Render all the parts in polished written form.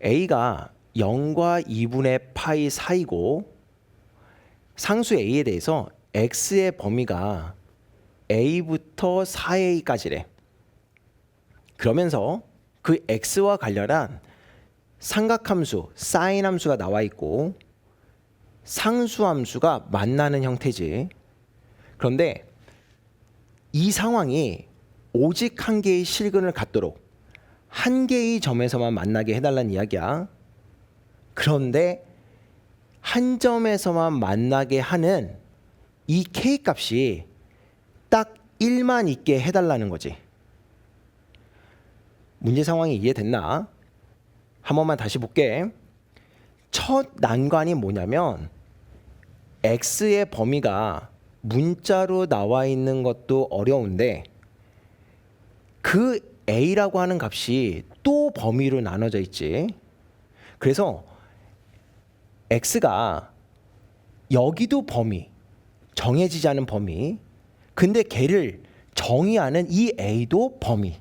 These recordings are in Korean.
a가 0과 2분의 파이 사이고 상수 a에 대해서 x의 범위가 a부터 4a까지래. 그러면서 그 x와 관련한 삼각함수, 사인 함수가 나와 있고 상수함수가 만나는 형태지. 그런데 이 상황이 오직 한 개의 실근을 갖도록 한 개의 점에서만 만나게 해달라는 이야기야. 그런데 한 점에서만 만나게 하는 이 k 값이 딱 1만 있게 해달라는 거지. 문제 상황이 이해됐나? 한 번만 다시 볼게. 첫 난관이 뭐냐면 x의 범위가 문자로 나와 있는 것도 어려운데 그 a라고 하는 값이 또 범위로 나눠져 있지. 그래서 x가 여기도 범위, 정해지지 않은 범위, 근데 걔를 정의하는 이 a도 범위.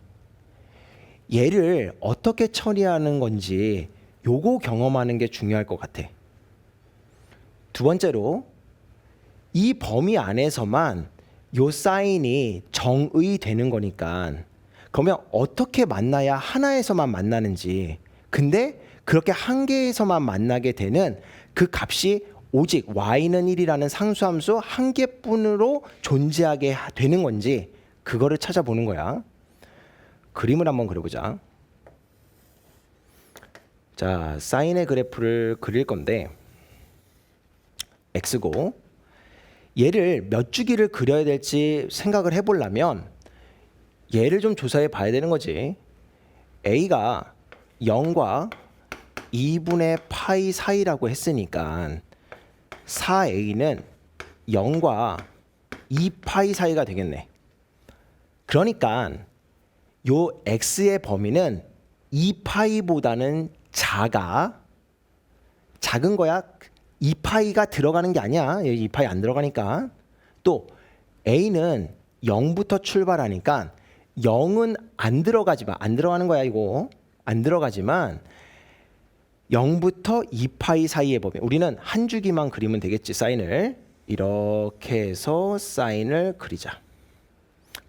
얘를 어떻게 처리하는 건지 요거 경험하는 게 중요할 것 같아. 두 번째로 이 범위 안에서만 요 사인이 정의되는 거니까 그러면 어떻게 만나야 하나에서만 만나는지, 근데 그렇게 한 개에서만 만나게 되는 그 값이 오직 y는 1이라는 상수함수 한 개뿐으로 존재하게 되는 건지 그거를 찾아보는 거야. 그림을 한번 그려보자. 자, 사인의 그래프를 그릴 건데 x고 얘를 몇 주기를 그려야 될지 생각을 해보려면 얘를 좀 조사해 봐야 되는 거지. a가 0과 2분의 파이 사이라고 했으니까 4a는 0과 2파이 사이가 되겠네. 그러니까 요 x의 범위는 2파이보다는 작은 거야. 2파이가 들어가는 게 아니야. 2파이 안 들어가니까. 또 a는 0부터 출발하니까 0은 안 들어가는 거야. 이거 안 들어가지만 0부터 2파이 사이의 범위. 우리는 한 주기만 그리면 되겠지. 사인을 이렇게 해서 사인을 그리자.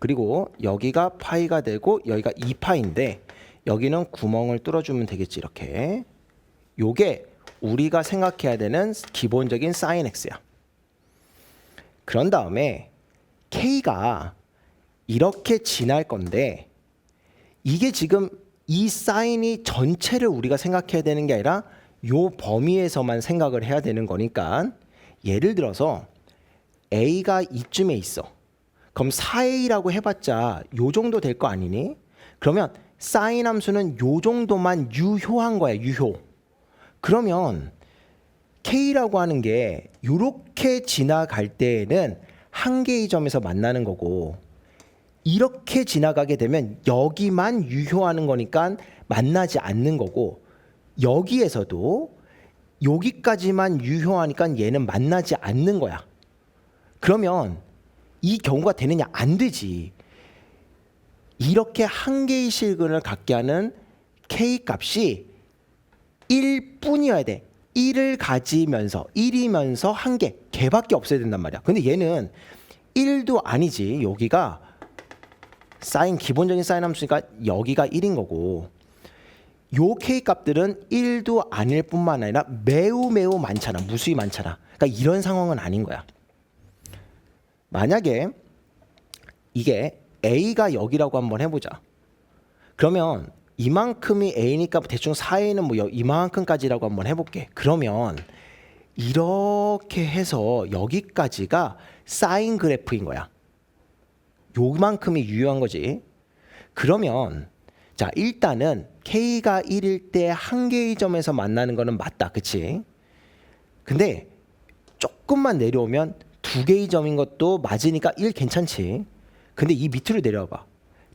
그리고 여기가 파이가 되고 여기가 2파인데 여기는 구멍을 뚫어주면 되겠지. 이렇게. 요게 우리가 생각해야 되는 기본적인 사인 x야. 그런 다음에 k가 이렇게 지날 건데 이게 지금 이 사인이 전체를 우리가 생각해야 되는 게 아니라 요 범위에서만 생각을 해야 되는 거니까 예를 들어서 a가 이쯤에 있어. 그럼 4a라고 해봤자 요 정도 될 거 아니니? 그러면 사인 함수는 요 정도만 유효한 거야. 유효. 그러면 k라고 하는 게 요렇게 지나갈 때에는 한 개의 점에서 만나는 거고 이렇게 지나가게 되면 여기만 유효하는 거니까 만나지 않는 거고 여기에서도 여기까지만 유효하니까 얘는 만나지 않는 거야. 그러면 이 경우가 되느냐? 안 되지. 이렇게 한 개의 실근을 갖게 하는 k 값이 1뿐이어야 돼. 1을 가지면서 1이면서 한 개, 걔밖에 없어야 된단 말이야. 근데 얘는 1도 아니지. 여기가 사인, 기본적인 사인 함수니까 여기가 1인 거고 요 k 값들은 1도 아닐 뿐만 아니라 매우 많잖아. 무수히 많잖아. 그러니까 이런 상황은 아닌 거야. 만약에 이게 a가 여기라고 한번 해보자. 그러면 이만큼이 a니까 대충 4a는 뭐 이만큼까지라고 한번 해볼게. 그러면 이렇게 해서 여기까지가 사인 그래프인 거야. 요만큼이 유효한 거지. 그러면 자, 일단은 k가 1일 때 한 개의 점에서 만나는 거는 맞다. 그치? 근데 조금만 내려오면 두 개의 점인 것도 맞으니까 1 괜찮지. 근데 이 밑으로 내려와봐.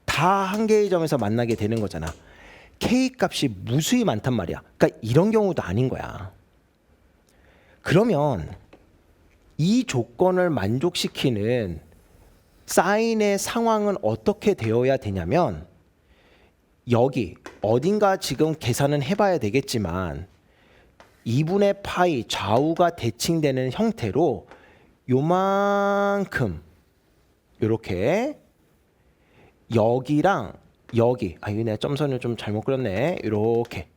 다 한 개의 점에서 만나게 되는 거잖아. k 값이 무수히 많단 말이야. 그러니까 이런 경우도 아닌 거야. 그러면 이 조건을 만족시키는 사인의 상황은 어떻게 되어야 되냐면 여기 어딘가 지금 계산은 해봐야 되겠지만 2분의 파이 좌우가 대칭되는 형태로 요만큼 이렇게 여기랑 여기 이거 내가 점선을 좀 잘못 그렸네. 이렇게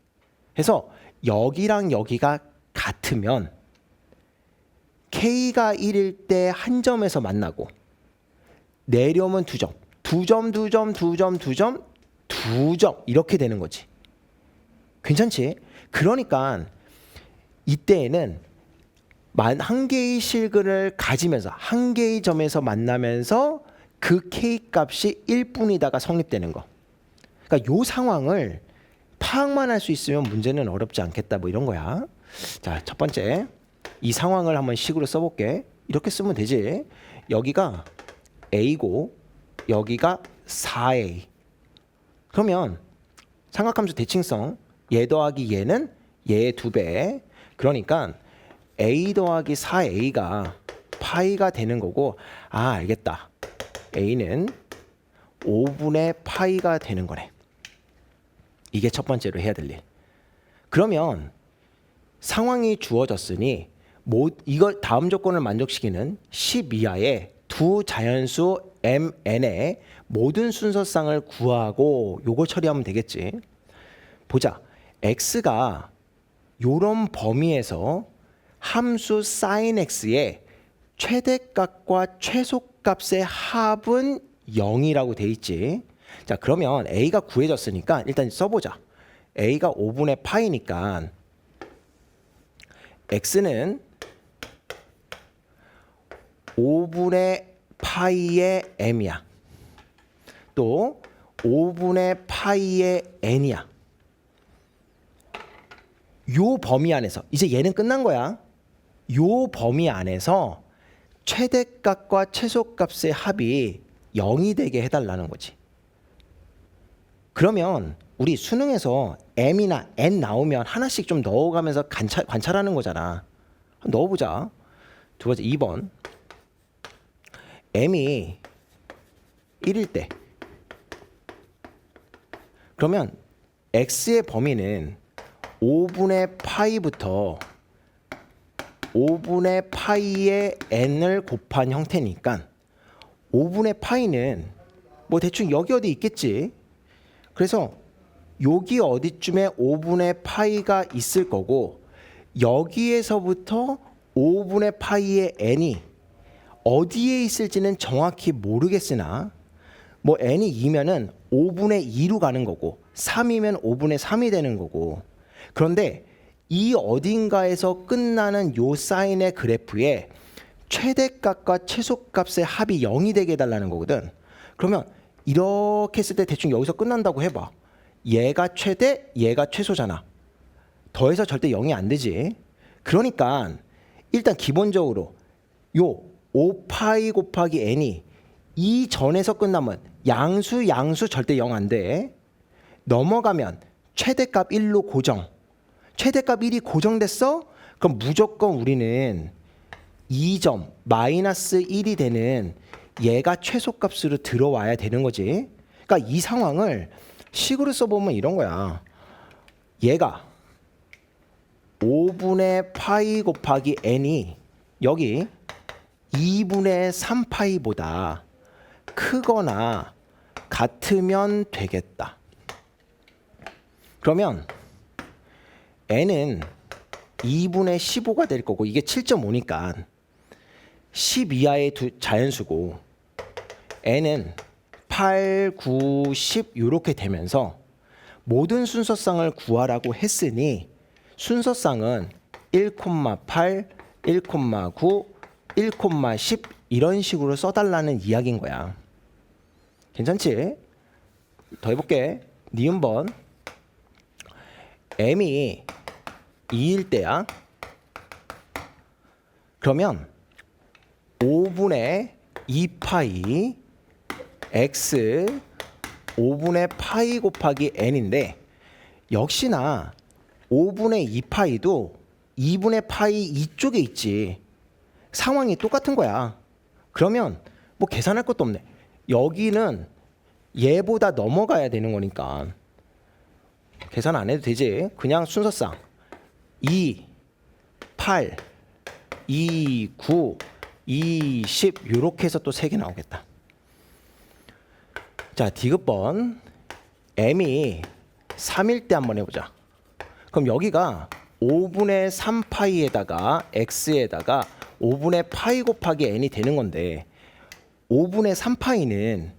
해서 여기랑 여기가 같으면 K가 1일 때 한 점에서 만나고 내려오면 두 점, 두 점, 두 점, 두 점, 두 점, 두 점 이렇게 되는 거지. 괜찮지? 그러니까 이때에는 한 개의 실근을 가지면서 한 개의 점에서 만나면서 그 K 값이 1분이다가 성립되는 거. 그러니까 요 상황을 파악만 할 수 있으면 문제는 어렵지 않겠다 뭐 이런 거야. 자, 첫 번째 이 상황을 한번 식으로 써볼게. 이렇게 쓰면 되지. 여기가 A고 여기가 4A. 그러면 삼각함수 대칭성 얘 더하기 얘는 얘의 2배. 그러니까 A 더하기 4A가 파이가 되는 거고, 알겠다. A는 5분의 파이가 되는 거네. 이게 첫 번째로 해야 될 일. 그러면 상황이 주어졌으니 이걸 다음 조건을 만족시키는 10 이하의 두 자연수 MN의 모든 순서쌍을 구하고 요거 처리하면 되겠지. 보자. X가 요런 범위에서 함수 sin X의 최대값과 최소값의 합은 0이라고 돼 있지. 자, 그러면 A가 구해졌으니까 일단 써보자. A가 5분의 파이니까 X는 5분의 파이의 M이야. 또 5분의 파이의 N이야. 요 범위 안에서 이제 얘는 끝난 거야. 요 범위 안에서 최대값과 최소값의 합이 0이 되게 해달라는 거지. 그러면 우리 수능에서 M이나 N 나오면 하나씩 좀 넣어가면서 관찰하는 거잖아. 넣어보자. 두 번째 2번. M이 1일 때 그러면 X의 범위는 5분의 파이부터 5분의 파이의 N을 곱한 형태니까 5분의 파이는 뭐 대충 여기 어디 있겠지. 그래서 여기 어디쯤에 5분의 파이가 있을 거고 여기에서부터 5분의 파이의 N이 어디에 있을지는 정확히 모르겠으나 뭐 N이 2면은 5분의 2로 가는 거고 3이면 5분의 3이 되는 거고 그런데 이 어딘가에서 끝나는 요 사인의 그래프에 최대값과 최소값의 합이 0이 되게 해달라는 거거든. 그러면 이렇게 했을 때 대충 여기서 끝난다고 해봐. 얘가 최대, 얘가 최소잖아. 더해서 절대 0이 안 되지. 그러니까 일단 기본적으로 요 5파이 곱하기 n이 이 전에서 끝나면 양수 절대 0 안 돼. 넘어가면 최대값 1로 고정. 최대값 1이 고정됐어? 그럼 무조건 우리는 2점 마이너스 1이 되는 얘가 최소값으로 들어와야 되는 거지. 그러니까 이 상황을 식으로 써보면 이런 거야. 얘가 5분의 파이 곱하기 n이 여기 2분의 3파이보다 크거나 같으면 되겠다. 그러면 n은 2분의 15가 될 거고 이게 7.5니까 10 이하의 자연수고 n은 8, 9, 10 이렇게 되면서 모든 순서쌍을 구하라고 했으니 순서쌍은 1,8, 1,9, 1,10 이런 식으로 써달라는 이야기인 거야. 괜찮지? 더 해볼게. 니은번 m이 2일 때야. 그러면 5분의 2파이 x 5분의 파이 곱하기 n인데 역시나 5분의 2파이도 2분의 파이 이쪽에 있지. 상황이 똑같은 거야. 그러면 뭐 계산할 것도 없네. 여기는 얘보다 넘어가야 되는 거니까 계산 안 해도 되지. 그냥 순서상 2, 8, 2, 9, 2, 10 이렇게 해서 또 3개 나오겠다. 자, 디귿번 m이 3일 때 한번 해보자. 그럼 여기가 5분의 3파이에다가 x에다가 5분의 파이 곱하기 n이 되는 건데 5분의 3파이는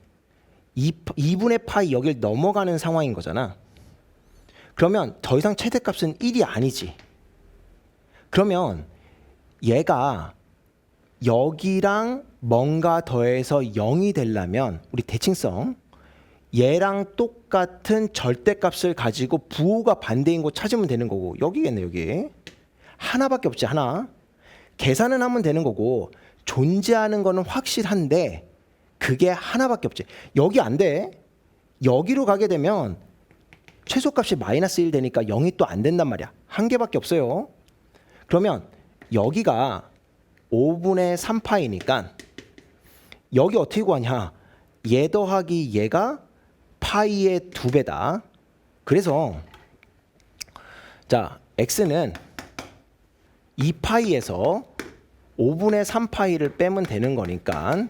2분의 파이 여길 넘어가는 상황인 거잖아. 그러면 더 이상 최대값은 1이 아니지. 그러면 얘가 여기랑 뭔가 더해서 0이 되려면 우리 대칭성 얘랑 똑같은 절대값을 가지고 부호가 반대인 거 찾으면 되는 거고 여기겠네. 여기 하나밖에 없지. 하나. 계산은 하면 되는 거고 존재하는 거는 확실한데 그게 하나밖에 없지. 여기 안 돼. 여기로 가게 되면 최소값이 마이너스 1 되니까 0이 또 안 된단 말이야. 한 개밖에 없어요. 그러면 여기가 5분의 3파이니까 여기 어떻게 구하냐. 얘 더하기 얘가 파이의 2배다. 그래서 자 x는 2파이에서 5분의 3파이를 빼면 되는 거니까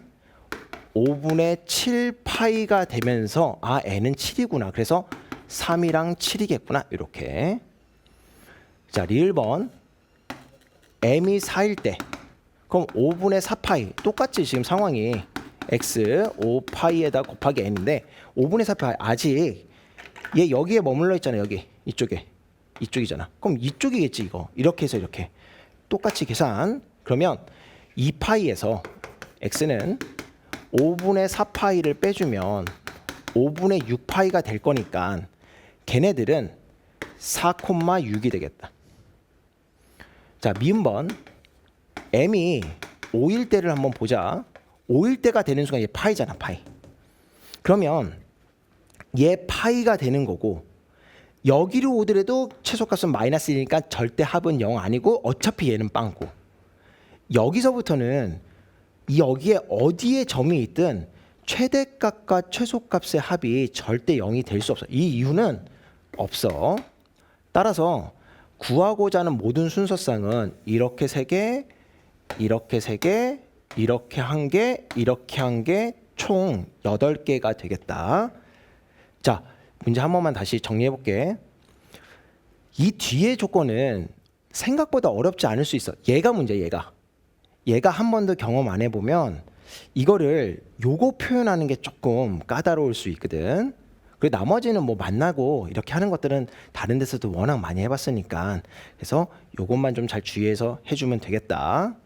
5분의 7파이가 되면서 아 n은 7이구나. 그래서 3이랑 7이겠구나. 이렇게. 자 리을번 m이 4일 때 그럼 5분의 4파이 똑같지. 지금 상황이 x 5파이에다 곱하기 n인데 5분의 4파이 아직 얘 여기에 머물러 있잖아. 여기 이쪽에 이쪽이잖아. 그럼 이쪽이겠지. 이거 이렇게 해서 이렇게 똑같이 계산. 그러면 2파이에서 x는 5분의 4파이를 빼주면 5분의 6파이가 될 거니까 걔네들은 4,6이 되겠다. 자 미음번 m이 5일 때를 한번 보자. 5일 때가 되는 순간 얘 파이잖아. 파이. 그러면 얘 파이가 되는 거고 여기로 오더라도 최소값은 마이너스 1이니까 절대 합은 0 아니고 어차피 얘는 빵꾸. 여기서부터는 여기에 어디에 점이 있든 최대값과 최소값의 합이 절대 0이 될 수 없어. 이 이유는 없어. 따라서 구하고자 하는 모든 순서상은 이렇게 3개, 이렇게 3개, 이렇게 1개, 이렇게 1개, 총 8개가 되겠다. 자, 문제 한 번만 다시 정리해 볼게. 이 뒤에 조건은 생각보다 어렵지 않을 수 있어. 얘가 문제야. 얘가 한 번도 경험 안 해보면 이거를 요거 표현하는 게 조금 까다로울 수 있거든. 그리고 나머지는 뭐 만나고 이렇게 하는 것들은 다른 데서도 워낙 많이 해봤으니까 그래서 요것만 좀 잘 주의해서 해주면 되겠다.